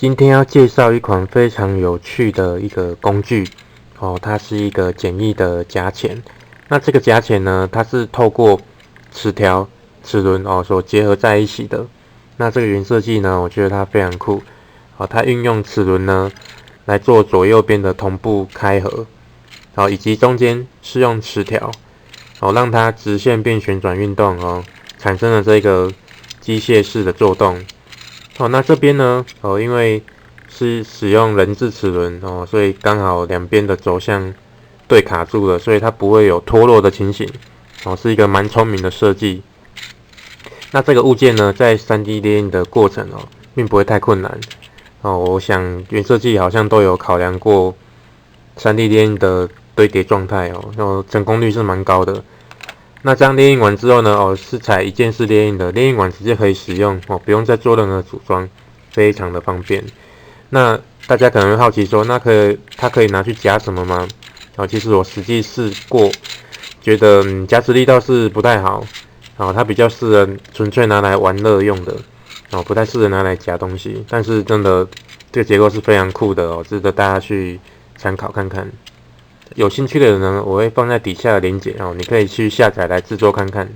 今天要介绍一款非常有趣的一个工具哦，它是一个简易的夹钳。那这个夹钳呢，它是透过齿条、齿轮所结合在一起的。那这个原设计呢，我觉得它非常酷哦，它运用齿轮呢来做左右边的同步开合，以及中间是用齿条让它直线变旋转运动产生了这个机械式的作动。那这边呢因为是使用人字齿轮所以刚好两边的轴向对卡住了，所以它不会有脱落的情形是一个蛮聪明的设计。那这个物件呢，在 3D 列印的过程并不会太困难我想原设计好像都有考量过 3D 列印的堆叠状态成功率是蛮高的。那这样列印完之后呢是采一键式列印的，列印完直接可以使用不用再做任何组装，非常的方便。那大家可能会好奇说，那它可以拿去夹什么吗？其实我实际试过，觉得夹持力道是不太好它比较适合纯粹拿来玩乐用的不太适合拿来夹东西。但是真的这个结构是非常酷的值得大家去参考看看。有兴趣的人呢，我会放在底下的链接你可以去下载来制作看看。